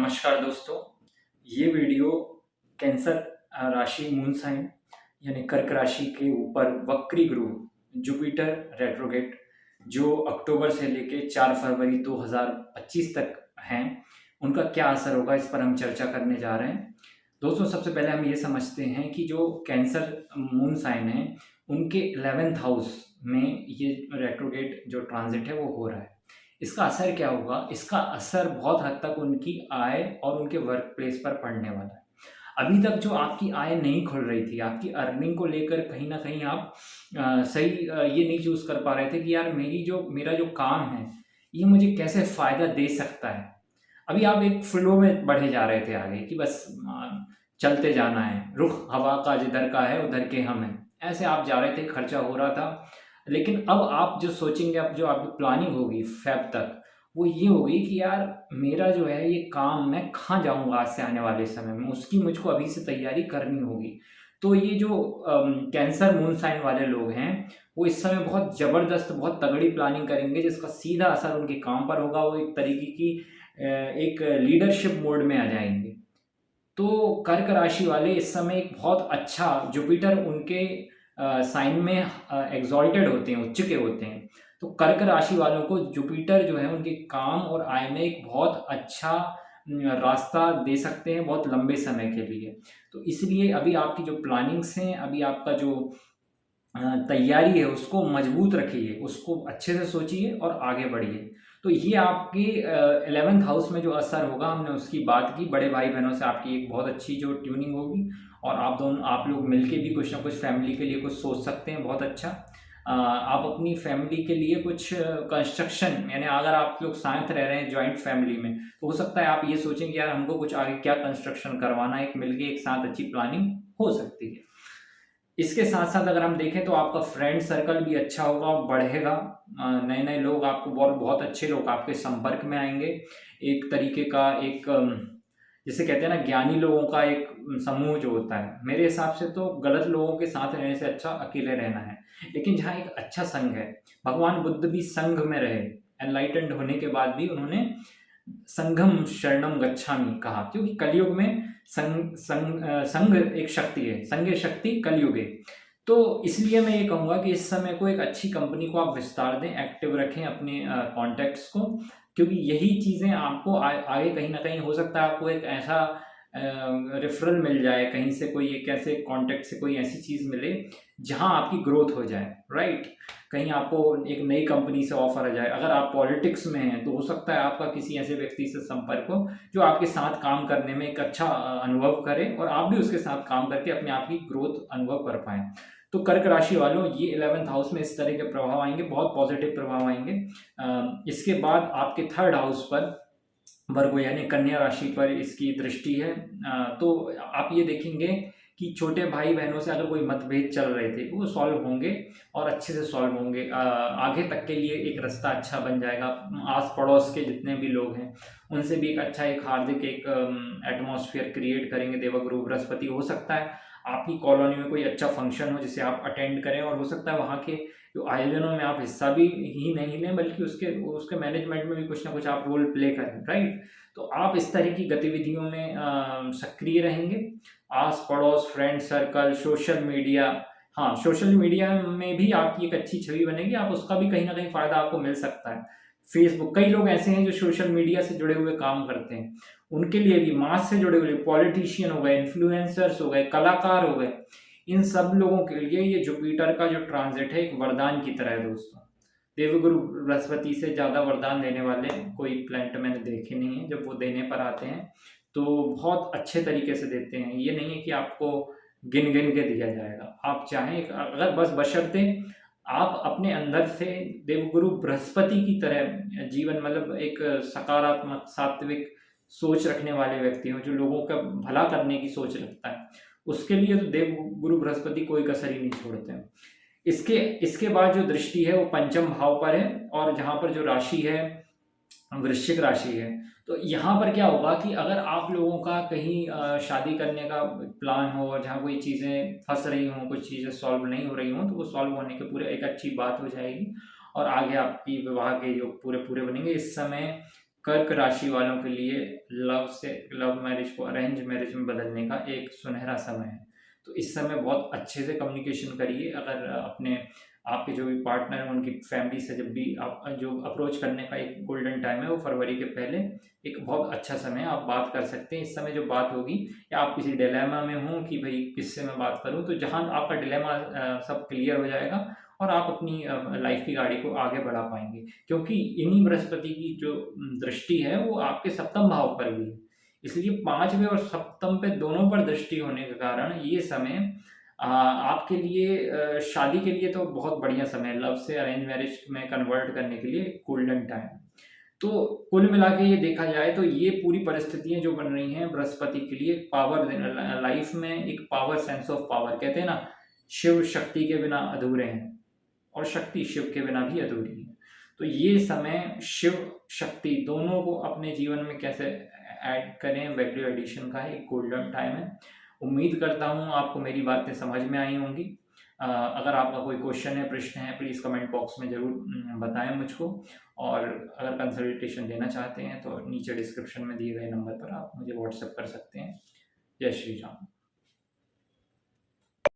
नमस्कार दोस्तों। ये वीडियो कैंसर राशि मून साइन यानी कर्क राशि के ऊपर वक्री ग्रह जुपिटर रेट्रोगेट जो अक्टूबर से लेके 4 फरवरी 2025 तक हैं, उनका क्या असर होगा, इस पर हम चर्चा करने जा रहे हैं। दोस्तों, सबसे पहले हम ये समझते हैं कि जो कैंसर मून साइन है, उनके 11th हाउस में ये रेट्रोगेट जो ट्रांजिट है वो हो रहा है। इसका असर क्या होगा? इसका असर बहुत हद तक उनकी आय और उनके वर्क प्लेस पर पड़ने वाला है। अभी तक जो आपकी आय नहीं खुल रही थी, आपकी अर्निंग को लेकर कहीं न कहीं आप सही ये नहीं चूज़ कर पा रहे थे कि यार मेरा जो काम है, ये मुझे कैसे फ़ायदा दे सकता है। अभी आप एक फ्लो में बढ़े जा रहे थे आगे कि बस चलते जाना है, रुख हवा का जिधर का है उधर के हम हैं। ऐसे आप जा रहे थे, खर्चा हो रहा था। लेकिन अब आप जो सोचेंगे, अब जो आपकी प्लानिंग होगी फ़ेब तक, वो ये होगी कि यार मेरा जो है ये काम मैं कहाँ जाऊँगा आज से आने वाले समय में, उसकी मुझको अभी से तैयारी करनी होगी। तो ये जो कैंसर मून साइन वाले लोग हैं, वो इस समय बहुत ज़बरदस्त, बहुत तगड़ी प्लानिंग करेंगे जिसका सीधा असर उनके काम पर होगा। वो एक तरीके की एक लीडरशिप मोड में आ जाएँगे। तो कर्क राशि वाले इस समय एक बहुत अच्छा जुपिटर उनके साइन में एग्ज़ाल्टेड होते हैं, उच्च के होते हैं। तो कर्क राशि वालों को जुपिटर जो है उनके काम और आय में एक बहुत अच्छा रास्ता दे सकते हैं बहुत लंबे समय के लिए। तो इसलिए अभी आपकी जो प्लानिंग्स हैं, अभी आपका जो तैयारी है उसको मजबूत रखिए, उसको अच्छे से सोचिए और आगे बढ़िए। तो ये आपके 11th हाउस में जो असर होगा, हमने उसकी बात की। बड़े भाई-बहनों से आपकी एक बहुत अच्छी जो ट्यूनिंग होगी और आप लोग मिलके भी कुछ ना कुछ फैमिली के लिए कुछ सोच सकते हैं, बहुत अच्छा। आप अपनी फैमिली के लिए कुछ कंस्ट्रक्शन, यानी अगर आप लोग साथ रह रहे हैं जॉइंट फैमिली में, तो हो सकता है आप ये सोचें कि यार हमको कुछ आगे क्या कंस्ट्रक्शन करवाना है, एक मिलके एक साथ अच्छी प्लानिंग हो सकती है। इसके साथ-साथ अगर हम देखें तो आपका फ्रेंड सर्कल भी अच्छा होगा, बढ़ेगा। नए-नए लोग आपको बहुत बहुत अच्छे लोग आपके संपर्क में आएँगे। एक तरीके का एक जिसे कहते हैं ना, ज्ञानी लोगों का एक समूह जो होता है, मेरे हिसाब से तो गलत लोगों के साथ रहने से अच्छा अकेले रहना है। लेकिन जहाँ एक अच्छा संघ है, भगवान बुद्ध भी संघ में रहे, एनलाइटेंड होने के बाद भी उन्होंने संघम शरणम गच्छामि कहा, क्योंकि कलयुग में संघ एक शक्ति है, संघे शक्ति कलयुगे। तो इसलिए मैं ये कहूँगा कि इस समय को एक अच्छी कंपनी को आप विस्तार दें, एक्टिव रखें अपने कॉन्टैक्ट्स को, क्योंकि यही चीज़ें आपको आगे कहीं न कहीं हो सकता है आपको एक ऐसा रेफ़रल मिल जाए कहीं से, कोई एक ऐसे कॉन्टैक्ट से कोई ऐसी चीज़ मिले जहाँ आपकी ग्रोथ हो जाए, राइट? कहीं आपको एक नई कंपनी से ऑफ़र आ जाए। अगर आप पॉलिटिक्स में हैं, तो हो सकता है आपका किसी ऐसे व्यक्ति से संपर्क हो, जो आपके साथ काम करने में एक अच्छा अनुभव करे और आप भी उसके साथ काम करके अपने आप की ग्रोथ अनुभव कर पाएँ। तो कर्क राशि वालों, ये 11th हाउस में इस तरह के प्रभाव आएँगे, बहुत पॉज़िटिव प्रभाव आएँगे। इसके बाद आपके 3rd हाउस पर वर्गो यानी कन्या राशि पर इसकी दृष्टि है। तो आप ये देखेंगे कि छोटे भाई-बहनों से अगर कोई मतभेद चल रहे थे, वो सॉल्व होंगे और अच्छे से सॉल्व होंगे। आगे तक के लिए एक रास्ता अच्छा बन जाएगा। आस-पड़ोस के जितने भी लोग हैं, उनसे भी एक अच्छा एक हार्दिक एक एटमॉस्फेयर क्रिएट करेंगे देवगुरु बृहस्पति। हो सकता है आपकी कॉलोनी में कोई अच्छा फंक्शन हो जिसे आप अटेंड करें, और हो सकता है वहाँ के जो आयोजनों में आप हिस्सा भी ही नहीं लें, बल्कि उसके उसके मैनेजमेंट में भी कुछ ना कुछ आप रोल प्ले करें, राइट? तो आप इस तरह की गतिविधियों में सक्रिय रहेंगे। आस-पड़ोस, फ्रेंड सर्कल, सोशल मीडिया, हाँ, सोशल मीडिया में भी आपकी एक अच्छी छवि बनेगी, आप उसका भी कहीं न कहीं फ़ायदा आपको मिल सकता है। फ़ेसबुक, कई लोग ऐसे हैं जो सोशल मीडिया से जुड़े हुए काम करते हैं, उनके लिए भी मास से जुड़े हुए पॉलिटिशियन हो गए, इन्फ्लुएंसर्स हो गए, कलाकार हो गए, इन सब लोगों के लिए ये जुपिटर का जो ट्रांज़िट है, एक वरदान की तरह है दोस्तों। देवगुरु बृहस्पति से ज़्यादा वरदान देने वाले कोई प्लैनेट मैंने देखे नहीं हैं। जब वो देने पर आते हैं, तो बहुत अच्छे तरीके से देते हैं। ये नहीं है कि आपको गिन-गिन के दिया जाएगा। आप चाहें अगर बस बशर्ते आप अपने अंदर से देवगुरु बृहस्पति की तरह जीवन, मतलब एक सकारात्मक, सात्विक सोच रखने वाले व्यक्ति हों, जो लोगों का भला करने की सोच रखता है, उसके लिए तो देवगुरु बृहस्पति कोई कसर ही नहीं छोड़ते हैं। इसके इसके बाद जो दृष्टि है वो पंचम भाव पर है, और जहाँ पर जो राशि है वृश्चिक राशि है। तो यहाँ पर क्या होगा कि अगर आप लोगों का कहीं शादी करने का प्लान हो और जहाँ कोई चीज़ें फँस रही हों, कुछ चीज़ें सॉल्व नहीं हो रही हों, तो वो सॉल्व होने के पूरे एक अच्छी बात हो जाएगी और आगे आपकी विवाह के योग पूरे-पूरे बनेंगे। इस समय कर्क राशि वालों के लिए लव मैरिज को अरेंज मैरिज में बदलने का एक सुनहरा समय है। तो इस समय बहुत अच्छे से कम्युनिकेशन करिए। अगर अपने आपके जो भी पार्टनर हैं उनकी फैमिली से जब भी आप जो अप्रोच करने का एक गोल्डन टाइम है वो फरवरी के पहले एक बहुत अच्छा समय है, आप बात कर सकते हैं। इस समय जो बात होगी या आप किसी डिलेमा में हों कि भाई किससे मैं बात करूं, तो जहां आपका डिलेमा सब क्लियर हो जाएगा और आप अपनी लाइफ की गाड़ी को आगे बढ़ा पाएंगे, क्योंकि इन्हीं बृहस्पति की जो दृष्टि है वो आपके सप्तम भाव पर भी है। इसलिए पांचवें और सप्तम पे दोनों पर दृष्टि होने के कारण ये समय आपके लिए शादी के लिए तो बहुत बढ़िया समय है। लव से अरेंज मैरिज में कन्वर्ट करने के लिए गोल्डन टाइम। तो कुल मिला के ये देखा जाए तो ये पूरी परिस्थितियां जो बन रही हैं बृहस्पति के लिए पावर देना, लाइफ में एक पावर, सेंस ऑफ पावर कहते हैं ना, शिव शक्ति के बिना अधूरे हैं और शक्ति शिव के बिना भी अधूरी है। तो ये समय शिव शक्ति दोनों को अपने जीवन में कैसे ऐड करें, वैल्यू एडिशन का एक गोल्डन टाइम है। उम्मीद करता हूँ आपको मेरी बातें समझ में आई होंगी। अगर आपका कोई क्वेश्चन है, प्रश्न है, प्लीज़ कमेंट बॉक्स में ज़रूर बताएं मुझको। और अगर कंसल्टेशन लेना चाहते हैं तो नीचे डिस्क्रिप्शन में दिए गए नंबर पर आप मुझे व्हाट्सएप कर सकते हैं। जय श्री राम।